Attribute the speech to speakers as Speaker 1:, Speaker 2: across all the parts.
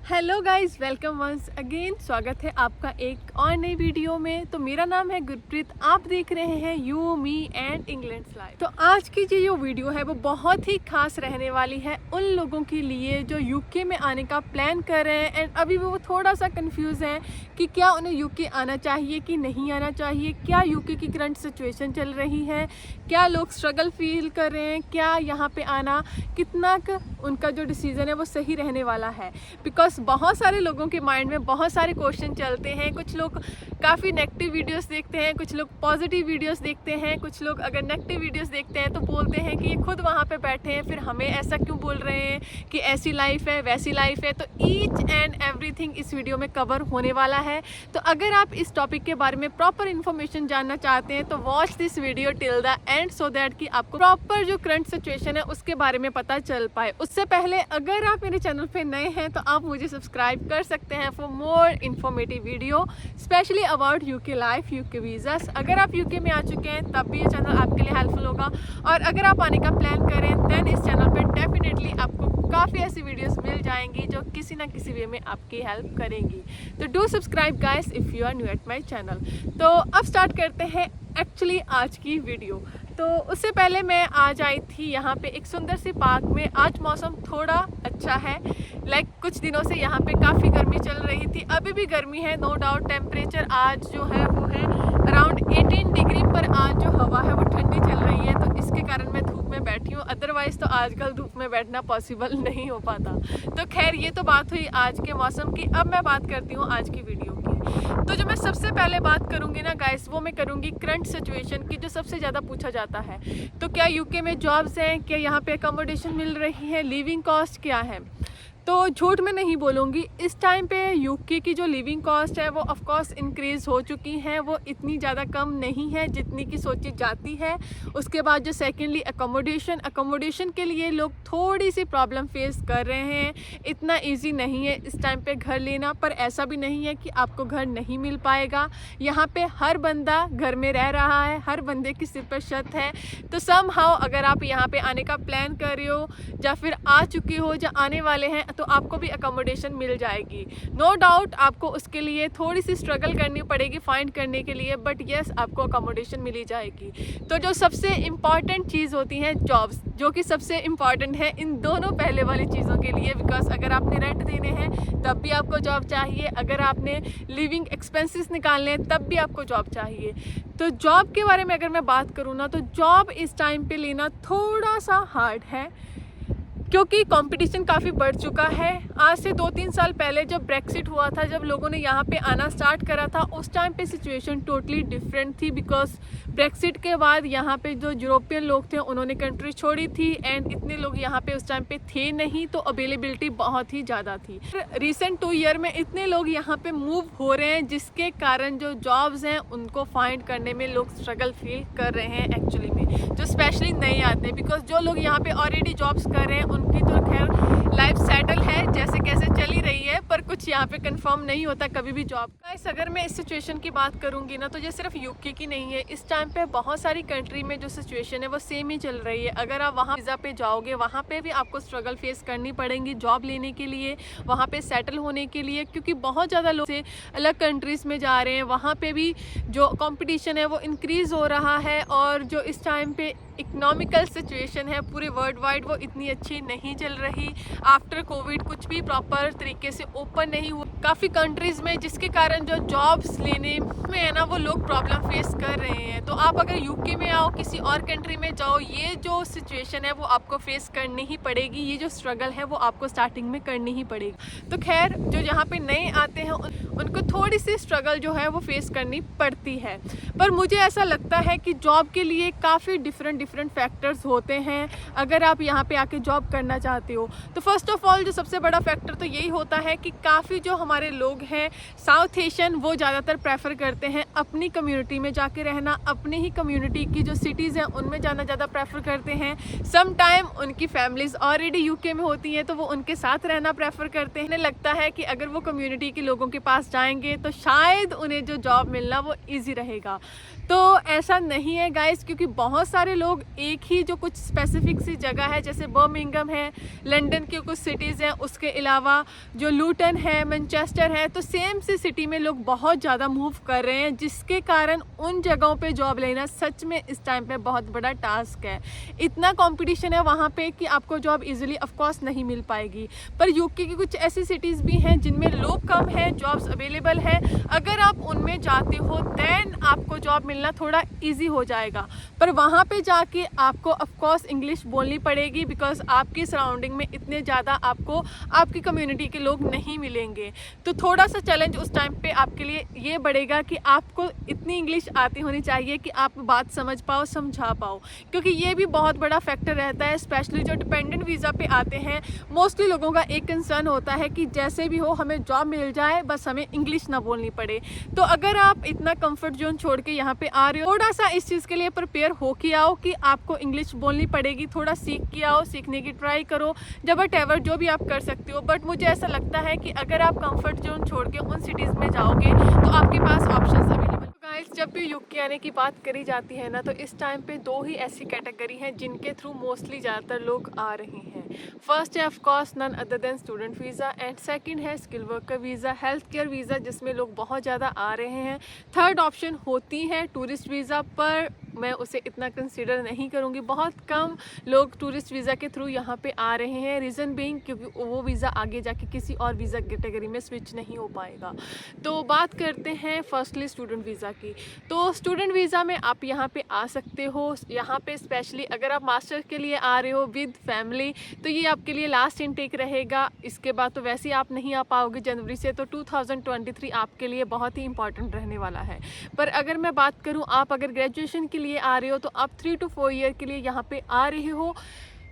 Speaker 1: Hello guys, welcome once again. स्वागत है आपका एक और नई वीडियो में। तो मेरा नाम है गुरप्रीत, आप देख रहे हैं you me and England's life. तो आज की जो वीडियो है वो बहुत ही खास रहने वाली है उन लोगों के लिए जो यूके में आने का प्लान कर रहे हैं एंड अभी वो थोड़ा सा कंफ्यूज हैं कि क्या उन्हें यूके आना चाहिए कि नहीं आना चाहिए, क्या यूके की करंट सिचुएशन चल रही है, क्या लोग स्ट्रगल फील कर रहे हैं, क्या यहाँ पे आना कितना उनका जो डिसीज़न है वो सही रहने वाला है। बिकॉज बहुत सारे लोगों के माइंड में बहुत सारे क्वेश्चन चलते हैं। कुछ लोग काफ़ी नेगेटिव वीडियोस देखते हैं, कुछ लोग पॉजिटिव वीडियोस देखते हैं, कुछ लोग अगर नेगेटिव वीडियोस देखते हैं तो बोलते हैं कि ये खुद वहाँ पे बैठे हैं, फिर हमें ऐसा क्यों बोल रहे हैं कि ऐसी लाइफ है वैसी लाइफ है। तो ईच एंड एवरीथिंग इस वीडियो में कवर होने वाला है। तो अगर आप इस टॉपिक के बारे में प्रॉपर इन्फॉर्मेशन जानना चाहते हैं तो watch this video till the and so that कि आपको प्रॉपर जो करंट सिचुएशन है उसके बारे में पता चल पाए। उससे पहले अगर आप मेरे चैनल पे नए हैं तो आप मुझे सब्सक्राइब कर सकते हैं for more informative video specially about UK life, UK visas. अगर आप यूके में आ चुके हैं तब भी ये चैनल आपके लिए हेल्पफुल होगा, और अगर आप आने का प्लान करें दैन इस चैनल पे डेफिनेटली आपको काफ़ी ऐसी वीडियोस मिल जाएंगी जो किसी ना किसी वे में आपकी हेल्प करेंगी। तो do subscribe guys if you are new at my channel. तो अब स्टार्ट करते हैं एक्चुअली आज की वीडियो। तो उससे पहले मैं आज आई थी यहाँ पे एक सुंदर सी पार्क में। आज मौसम थोड़ा अच्छा है, कुछ दिनों से यहाँ पे काफ़ी गर्मी चल रही थी, अभी भी गर्मी है नो डाउट। टेम्परेचर आज जो है वो है अराउंड 18 डिग्री, पर आज जो हवा है वो ठंडी चल रही है, तो इसके कारण मैं धूप में बैठी हूँ। अदरवाइज़ तो आजकल धूप में बैठना पॉसिबल नहीं हो पाता। तो खैर ये तो बात हुई आज के मौसम की। अब मैं बात करती हूँ आज की वीडियो की। तो जो मैं सबसे पहले बात करूंगी ना गाइस, वो मैं करूंगी करंट सिचुएशन की, जो सबसे ज़्यादा पूछा जाता है। तो क्या यूके में जॉब्स हैं, क्या यहाँ पे अकोमोडेशन मिल रही है, लिविंग कॉस्ट क्या है। तो झूठ में नहीं बोलूँगी, इस टाइम पे यूके की जो लिविंग कॉस्ट है वो ऑफ कोर्स इंक्रीज़ हो चुकी हैं, वो इतनी ज़्यादा कम नहीं है जितनी की सोची जाती है। उसके बाद जो सेकेंडली अकोमोडेशन के लिए लोग थोड़ी सी प्रॉब्लम फेस कर रहे हैं। इतना इजी नहीं है इस टाइम पे घर लेना, पर ऐसा भी नहीं है कि आपको घर नहीं मिल पाएगा। यहाँ पे हर बंदा घर में रह रहा है, हर बंदे की सिर पर छत है। तो समहाउ अगर आप यहाँ पे आने का प्लान कर रहे हो या फिर आ चुके हो या आने वाले हैं तो आपको भी अकोमोडेशन मिल जाएगी। नो डाउट आपको उसके लिए थोड़ी सी स्ट्रगल करनी पड़ेगी फाइंड करने के लिए, बट येस आपको अकोमोडेशन मिली जाएगी। तो जो सबसे इम्पॉर्टेंट चीज़ होती हैं जॉब्स, जो कि सबसे इम्पॉर्टेंट है इन दोनों पहले वाली चीज़ों के लिए। बिकॉज अगर आपने रेंट देने हैं तब भी आपको जॉब चाहिए, अगर आपने लिविंग एक्सपेंसेस निकालने हैं तब भी आपको जॉब चाहिए। तो जॉब के बारे में अगर मैं बात करूँ ना, तो जॉब इस टाइम पे लेना थोड़ा सा हार्ड है क्योंकि कंपटीशन काफ़ी बढ़ चुका है। आज से 2-3 साल पहले जब ब्रेक्सिट हुआ था, जब लोगों ने यहाँ पे आना स्टार्ट करा था, उस टाइम पे सिचुएशन टोटली डिफरेंट थी। बिकॉज ब्रेक्सिट के बाद यहाँ पे जो यूरोपियन लोग थे उन्होंने कंट्री छोड़ी थी एंड इतने लोग यहाँ पे उस टाइम पे थे नहीं, तो अवेलेबिलिटी बहुत ही ज़्यादा थी। रिसेंट 2 ईयर में इतने लोग यहाँ पे मूव हो रहे हैं जिसके कारण जो जॉब्स हैं उनको फाइंड करने में लोग स्ट्रगल फील कर रहे हैं एक्चुअली में, जो स्पेशली नहीं आते हैं। बिकॉज जो लोग यहाँ पे ऑलरेडी जॉब्स कर रहे हैं उनकी तो खैर लाइफ सेटल है, जैसे कैसे चली रही है, पर कुछ यहाँ पे कंफर्म नहीं होता कभी भी जॉब का। अगर मैं इस सिचुएशन की बात करूँगी ना, तो ये सिर्फ यूके की नहीं है, इस टाइम पे बहुत सारी कंट्री में जो सिचुएशन है वो सेम ही चल रही है। अगर आप वहाँ वीज़ा पे जाओगे वहाँ पे भी आपको स्ट्रगल फेस करनी पड़ेगी जॉब लेने के लिए, वहाँ पे सेटल होने के लिए, क्योंकि बहुत ज़्यादा लोग से अलग कंट्रीज़ में जा रहे हैं। वहाँ पे भी जो कॉम्पिटिशन है वो इंक्रीज़ हो रहा है, और जो इस टाइम पे इकोनॉमिकल सिचुएशन है पूरे वर्ल्ड वाइड वो इतनी अच्छी नहीं चल रही। आफ्टर कोविड कुछ भी प्रॉपर तरीके से ओपन नहीं हुआ काफ़ी कंट्रीज़ में, जिसके कारण जो जॉब्स लेने में है ना वो लोग प्रॉब्लम फेस कर रहे हैं। तो आप अगर यूके में आओ, किसी और कंट्री में जाओ, ये जो सिचुएशन है वो आपको फेस करनी ही पड़ेगी। ये जो स्ट्रगल है वो आपको स्टार्टिंग में करनी ही पड़ेगी। तो खैर जो यहाँ पे नए आते हैं उनको थोड़ी सी स्ट्रगल जो है वो फेस करनी पड़ती है, पर मुझे ऐसा लगता है कि जॉब के लिए काफ़ी डिफरेंट फैक्टर्स होते हैं। अगर आप यहाँ पे आके जॉब करना चाहते हो तो फर्स्ट ऑफ ऑल जो सबसे बड़ा फैक्टर तो यही होता है कि काफ़ी जो हमारे लोग हैं साउथ एशियन, वो ज़्यादातर प्रेफर करते हैं अपनी कम्युनिटी में जाके रहना, अपनी ही कम्युनिटी की जो सिटीज़ हैं उनमें जाना ज़्यादा प्रेफर करते हैं। सम टाइम उनकी फैमिलीज़ ऑलरेडी यूके में होती हैं तो वो उनके साथ रहना प्रेफर करते हैं। उन्हें लगता है कि अगर वो कम्युनिटी के लोगों के पास जाएंगे तो शायद उन्हें जो जॉब मिलना वो ईजी रहेगा। तो ऐसा नहीं है गाइस, क्योंकि बहुत सारे लोग एक ही जो कुछ स्पेसिफिक सी जगह है जैसे बर्मिंघम है, लंदन की कुछ सिटीज़ हैं, उसके अलावा जो लूटन है, मैनचेस्टर है, तो सेम सी सिटी में लोग बहुत ज़्यादा मूव कर रहे हैं, जिसके कारण उन जगहों पे जॉब लेना सच में इस टाइम पे बहुत बड़ा टास्क है। इतना कंपटीशन है वहाँ पे कि आपको जॉब इजीली ऑफ कोर्स नहीं मिल पाएगी। पर यूके की कुछ ऐसी सिटीज़ भी हैं जिनमें लोग कम हैं, जॉब्स अवेलेबल है। अगर आप उनमें जाते हो देन आपको जॉब मिलना थोड़ा इजी हो जाएगा। पर वहाँ पे जाके आपको ऑफ कोर्स इंग्लिश बोलनी पड़ेगी, बिकॉज आपकी सराउंडिंग में इतने ज़्यादा आपको आपकी कम्युनिटी के लोग नहीं मिलेंगे। तो थोड़ा सा चैलेंज उस टाइम पे आपके लिए ये बढ़ेगा कि आपको इतनी इंग्लिश आती होनी चाहिए कि आप बात समझ पाओ, समझा पाओ, क्योंकि ये भी बहुत बड़ा फैक्टर रहता है। स्पेशली जो डिपेंडेंट वीज़ा पे आते हैं, मोस्टली लोगों का एक कंसर्न होता है कि जैसे भी हो हमें जॉब मिल जाए, बस हमें इंग्लिश ना बोलनी पड़े। तो अगर आप इतना कंफर्ट जोन छोड़ के यहाँ पे आ रहे हो, थोड़ा सा इस चीज़ के लिए प्रिपेयर हो के आओ कि आपको इंग्लिश बोलनी पड़ेगी। थोड़ा सीख के आओ, सीखने की ट्राई करो, जब वट जो भी आप कर सकते हो। बट मुझे ऐसा लगता है कि अगर आप कंफर्ट जोन छोड़ के उन सिटीज़ में जाओगे तो आपके पास ऑप्शंस अवेलेबल। गाइस, जब भी यूके आने की बात करी जाती है ना, तो इस टाइम पे दो ही ऐसी कैटेगरी हैं जिनके थ्रू मोस्टली ज़्यादातर लोग आ रहे हैं। फर्स्ट है of course none other than student visa, and second है skill worker visa, health care visa, जिसमें लोग बहुत ज़्यादा आ रहे हैं। थर्ड ऑप्शन होती है टूरिस्ट वीज़ा, पर मैं उसे इतना कंसीडर नहीं करूँगी। बहुत कम लोग टूरिस्ट वीज़ा के थ्रू यहाँ पे आ रहे हैं, रीज़न बीइंग क्योंकि वो वीज़ा आगे जाके किसी और वीज़ा कैटेगरी में स्विच नहीं हो पाएगा। तो बात करते हैं फर्स्टली स्टूडेंट वीज़ा की। तो स्टूडेंट वीज़ा में आप यहाँ पे आ सकते हो। यहाँ पे स्पेशली अगर आप मास्टर के लिए आ रहे हो विद फैमिली, तो ये आपके लिए लास्ट इनटेक रहेगा। इसके बाद तो वैसे ही आप नहीं आ पाओगे जनवरी से, तो 2023 आपके लिए बहुत ही इंपॉर्टेंट रहने वाला है। पर अगर मैं बात करूँ, आप अगर ग्रेजुएशन के लिए आ रहे हो तो आप 3 to 4 ईयर के लिए यहाँ पे आ रहे हो।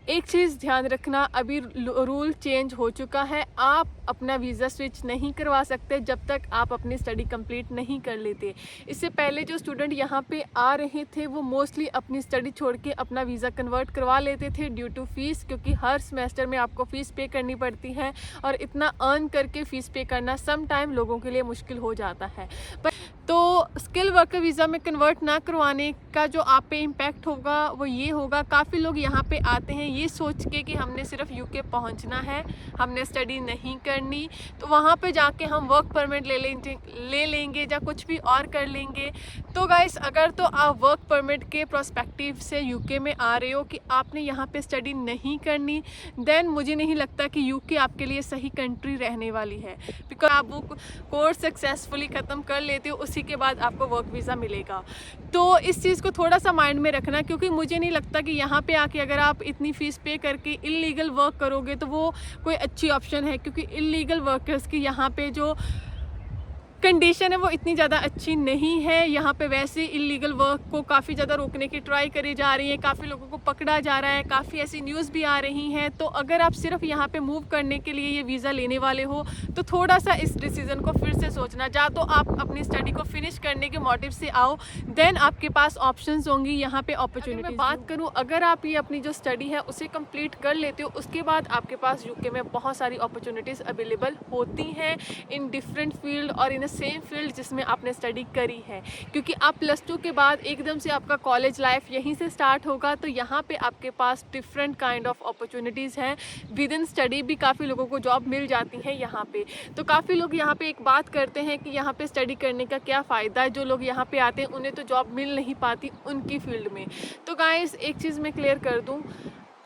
Speaker 1: एक चीज़ ध्यान रखना, अभी रूल चेंज हो चुका है। आप अपना वीज़ा स्विच नहीं करवा सकते जब तक आप अपनी स्टडी कंप्लीट नहीं कर लेते। इससे पहले जो स्टूडेंट यहाँ पे आ रहे थे वो मोस्टली अपनी स्टडी छोड़ के अपना वीज़ा कन्वर्ट करवा लेते थे ड्यू टू फीस, क्योंकि हर सेमेस्टर में आपको फ़ीस पे करनी पड़ती है और इतना अर्न करके फ़ीस पे करना सम टाइम लोगों के लिए मुश्किल हो जाता है। पर तो स्किल वर्कर वीज़ा में कन्वर्ट ना करवाने का जो आप पे इम्पैक्ट होगा वो ये होगा, काफ़ी लोग यहाँ पे आते हैं ये सोच के कि हमने सिर्फ यूके पहुँचना है, हमने स्टडी नहीं करनी, तो वहाँ पे जाके हम वर्क परमिट ले लेंगे या कुछ भी और कर लेंगे। तो गाइस, अगर तो आप वर्क परमिट के प्रोस्पेक्टिव से यूके में आ रहे हो कि आपने यहाँ पे स्टडी नहीं करनी, देन मुझे नहीं लगता कि यूके आपके लिए सही कंट्री रहने वाली है। बिकॉज आप वो कोर्स सक्सेसफुली ख़त्म कर लेते हो, उसी के बाद आपको वर्क वीज़ा मिलेगा। तो इस चीज़ को थोड़ा सा माइंड में रखना, क्योंकि मुझे नहीं लगता कि यहाँ पे आके अगर आप इतनी फ़ीस पे करके इल्लीगल वर्क करोगे तो वो कोई अच्छी ऑप्शन है, क्योंकि इल्लीगल वर्कर्स की यहाँ पे जो कंडीशन है वो इतनी ज़्यादा अच्छी नहीं है। यहाँ पे वैसे इलीगल वर्क को काफ़ी ज़्यादा रोकने की ट्राई करी जा रही है, काफ़ी लोगों को पकड़ा जा रहा है, काफ़ी ऐसी न्यूज़ भी आ रही हैं। तो अगर आप सिर्फ यहाँ पे मूव करने के लिए ये वीज़ा लेने वाले हो तो थोड़ा सा इस डिसीज़न को फिर से सोचना। या तो आप अपनी स्टडी को फिनिश करने के मोटिव से आओ, देन आपके पास ऑप्शंस होंगी यहाँ पे अपॉर्चुनिटी। मैं बात करूँ, अगर आप ये अपनी जो स्टडी है उसे कंप्लीट कर लेते हो, उसके बाद आपके पास यूके में बहुत सारी अपॉर्चुनिटीज़ अवेलेबल होती हैं इन डिफरेंट फील्ड और इन सेम फील्ड जिसमें आपने स्टडी करी है। क्योंकि आप +2 के बाद एकदम से आपका कॉलेज लाइफ यहीं से स्टार्ट होगा, तो यहाँ पे आपके पास डिफरेंट काइंड ऑफ अपॉर्चुनिटीज़ हैं। विद इन स्टडी भी काफ़ी लोगों को जॉब मिल जाती है यहाँ पे। तो काफ़ी लोग यहाँ पे एक बात करते हैं कि यहाँ पे स्टडी करने का क्या फ़ायदा है, जो लोग यहाँ पे आते हैं उन्हें तो जॉब मिल नहीं पाती उनकी फील्ड में। तो गाइस, एक चीज़ मैं क्लियर कर दूँ,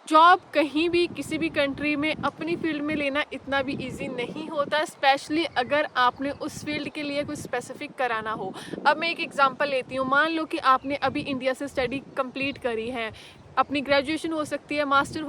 Speaker 1: जॉब कहीं भी किसी भी कंट्री में अपनी फील्ड में लेना इतना भी इजी नहीं होता, स्पेशली अगर आपने उस फील्ड के लिए कुछ स्पेसिफिक कराना हो। अब मैं एक एग्जांपल लेती हूँ। मान लो कि आपने अभी इंडिया से स्टडी कंप्लीट करी है, अपनी ग्रेजुएशन हो सकती है, मास्टर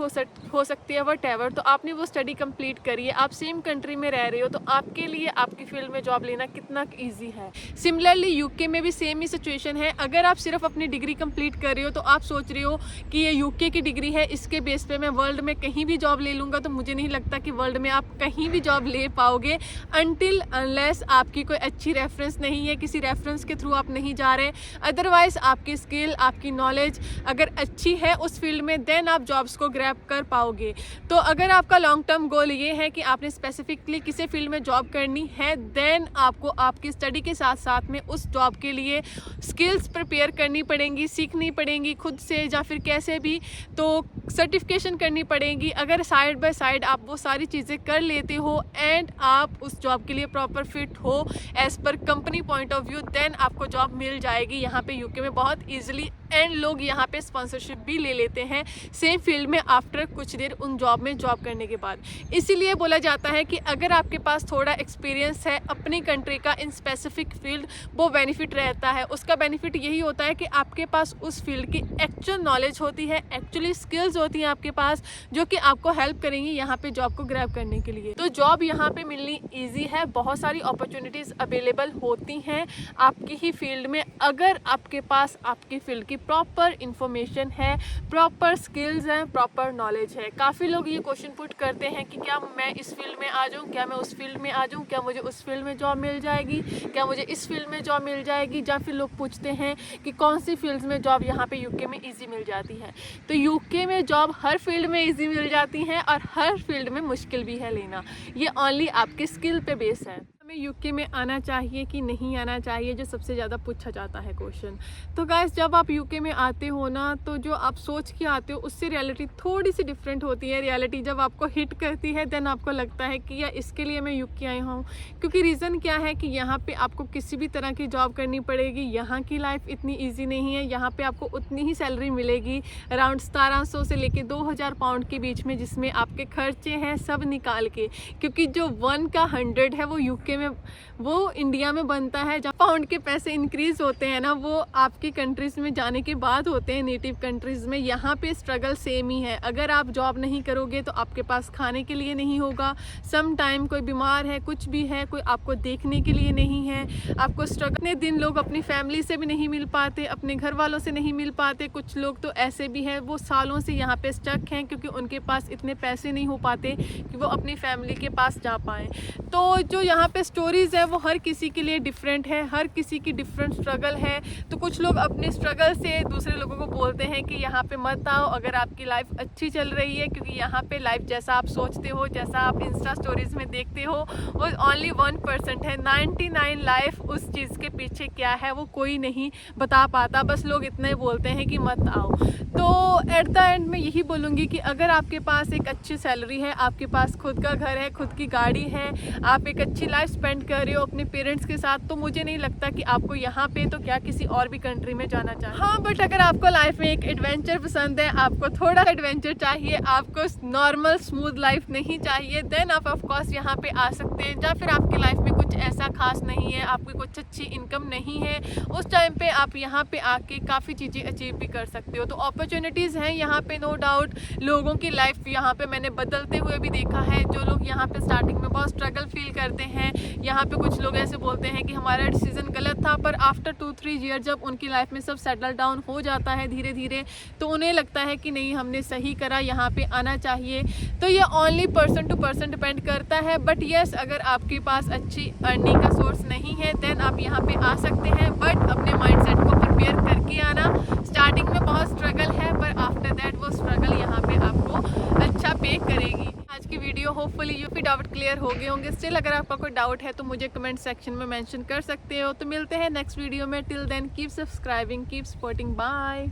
Speaker 1: हो सकती है, व्हाटएवर। तो आपने वो स्टडी कंप्लीट करी है, आप सेम कंट्री में रह रहे हो, तो आपके लिए आपकी फील्ड में जॉब लेना कितना ईजी है। सिमिलरली यूके में भी सेम ही सिचुएशन है। अगर आप सिर्फ अपनी डिग्री कंप्लीट कर रहे हो तो आप सोच रहे हो कि ये यूके की डिग्री है, इसके बेस पे मैं वर्ल्ड में कहीं भी जॉब ले लूँगा, तो मुझे नहीं लगता कि वर्ल्ड में आप कहीं भी जॉब ले पाओगे अनटिल अनलेस आपकी कोई अच्छी रेफरेंस नहीं है, किसी रेफरेंस के थ्रू आप नहीं जा रहे। अदरवाइज आपकी स्किल, आपकी नॉलेज अगर अच्छी है उस फील्ड में, देन आप जॉब्स को ग्रैब कर पाओगे। तो अगर आपका लॉन्ग टर्म गोल ये है कि आपने स्पेसिफिकली किसी फील्ड में जॉब करनी है, देन आपको आपकी स्टडी के साथ साथ में उस जॉब के लिए स्किल्स प्रिपेयर करनी पड़ेंगी, सीखनी पड़ेंगी खुद से या फिर कैसे भी, तो सर्टिफिकेशन करनी पड़ेगी। अगर साइड बाय साइड आप वो सारी चीज़ें कर लेते हो एंड आप उस जॉब के लिए प्रॉपर फिट हो as per company point of view, then आपको जॉब मिल जाएगी यहाँ पे यूके में बहुत ईजिली। एंड लोग यहाँ पे स्पॉन्सरशिप भी ले लेते हैं सेम फील्ड में आफ्टर कुछ देर उन जॉब में जॉब करने के बाद। इसीलिए बोला जाता है कि अगर आपके पास थोड़ा एक्सपीरियंस है अपनी कंट्री का इन स्पेसिफिक फील्ड, वो बेनिफिट रहता है। उसका बेनिफिट यही होता है कि आपके पास उस फील्ड की एक्चुअल नॉलेज होती है, एक्चुअली स्किल्स होती हैं आपके पास, जो कि आपको हेल्प करेंगी यहाँ पे जॉब को ग्रैब करने के लिए। तो जॉब यहाँ पे मिलनी ईजी है, बहुत सारी अपॉर्चुनिटीज़ अवेलेबल होती हैं आपकी ही फील्ड में, अगर आपके पास आपकी फील्ड की प्रॉपर इंफॉर्मेशन है, प्रॉपर स्किल्स हैं, प्रॉपर नॉलेज है। काफ़ी लोग ये क्वेश्चन पुट करते हैं कि क्या मैं इस फील्ड में आ जाऊँ, क्या मैं उस फील्ड में आ जाऊँ, क्या मुझे उस फील्ड में जॉब मिल जाएगी, क्या मुझे इस फील्ड में जॉब मिल जाएगी, या फिर लोग पूछते हैं कि कौन सी फील्ड्स में जॉब यहाँ पे यूके में ईजी मिल जाती है। तो यूके में जॉब हर फील्ड में ईजी मिल जाती है और हर फील्ड में मुश्किल भी है लेना। ये ओनली आपके स्किल पे बेस है। हमें यूके में आना चाहिए कि नहीं आना चाहिए, जो सबसे ज़्यादा पूछा जाता है क्वेश्चन। तो गाइस, जब आप यूके में आते हो ना, तो जो आप सोच के आते हो उससे रियलिटी थोड़ी सी डिफरेंट होती है। रियलिटी जब आपको हिट करती है देन आपको लगता है कि यार इसके लिए मैं यूके आई हूँ। क्योंकि रीज़न क्या है कि यहाँ पे आपको किसी भी तरह की जॉब करनी पड़ेगी। यहाँ की लाइफ इतनी ईजी नहीं है। यहाँ पे आपको उतनी ही सैलरी मिलेगी, अराउंड 1700 से लेके 2000 पाउंड के बीच में, जिसमें आपके खर्चे हैं सब निकाल के। क्योंकि जो 1 का 100 है वो यूके में, वो इंडिया में बनता है। जब पाउंड के पैसे इंक्रीज होते हैं ना, वो आपकी कंट्रीज़ में जाने के बाद होते हैं, नेटिव कंट्रीज़ में। यहाँ पे स्ट्रगल सेम ही है। अगर आप जॉब नहीं करोगे तो आपके पास खाने के लिए नहीं होगा। सम टाइम कोई बीमार है, कुछ भी है, कोई आपको देखने के लिए नहीं है। आपको स्ट्रगल, इतने दिन लोग अपनी फैमिली से भी नहीं मिल पाते, अपने घर वालों से नहीं मिल पाते। कुछ लोग तो ऐसे भी हैं वो सालों से यहाँ पे स्टक हैं क्योंकि उनके पास इतने पैसे नहीं हो पाते कि वो अपनी फैमिली के पास जा पाएँ। तो जो यहाँ पे स्टोरीज़ है वो हर किसी के लिए डिफरेंट है, हर किसी की डिफरेंट स्ट्रगल है। तो कुछ लोग अपने स्ट्रगल से दूसरे लोगों को बोलते हैं कि यहाँ पे मत आओ अगर आपकी लाइफ अच्छी चल रही है, क्योंकि यहाँ पे लाइफ जैसा आप सोचते हो, जैसा आप इंस्टा स्टोरीज में देखते हो, वो ओनली 1% है। 99 लाइफ उस चीज़ के पीछे क्या है वो कोई नहीं बता पाता। बस लोग इतना ही बोलते हैं कि मत आओ। तो एट द एंड मैं यही बोलूँगी कि अगर आपके पास एक अच्छी सैलरी है, आपके पास खुद का घर है, खुद की गाड़ी है, आप एक अच्छी लाइफ स्पेंड कर रहे हो अपने पेरेंट्स के साथ, तो मुझे नहीं लगता कि आपको यहाँ पे तो क्या किसी और भी कंट्री में जाना चाहिए। हाँ, बट अगर आपको लाइफ में एक एडवेंचर पसंद है, आपको थोड़ा एडवेंचर चाहिए, आपको नॉर्मल स्मूथ लाइफ नहीं चाहिए, देन आप ऑफकोर्स यहाँ पे आ सकते हैं। या फिर आपकी लाइफ में कुछ ऐसा खास नहीं है, आपकी कुछ अच्छी इनकम नहीं है, उस टाइम पे आप यहाँ पे आके काफ़ी चीज़ें अचीव भी कर सकते हो। तो अपॉर्चुनिटीज़ हैं यहाँ पे, नो डाउट। लोगों की लाइफ यहाँ पे मैंने बदलते हुए भी देखा है। जो लोग यहाँ पे स्टार्टिंग में बहुत स्ट्रगल फील करते हैं, यहाँ पे कुछ लोग ऐसे बोलते हैं कि हमारा डिसीजन गलत था, पर आफ्टर 2-3 ईयर जब उनकी लाइफ में सब सेटल डाउन हो जाता है धीरे धीरे, तो उन्हें लगता है कि नहीं, हमने सही करा, यहाँ पे आना चाहिए। तो ये only person to person depend करता है। बट येस, अगर आपके पास अच्छी अर्निंग का सोर्स नहीं है देन आप यहाँ पे आ सकते हैं, बट अपने माइंडसेट को प्रिपेयर करके आना। स्टार्टिंग में बहुत स्ट्रगल है, पर आफ्टर दैट वो स्ट्रगल यहाँ पे आपको अच्छा पे करेगी। आज की वीडियो होपफुली यू भी डाउट क्लियर हो गए होंगे। स्टिल अगर आपका कोई डाउट है तो मुझे कमेंट सेक्शन में मेंशन कर सकते हो। तो मिलते हैं नेक्स्ट वीडियो में। Till then keep subscribing, keep supporting, bye.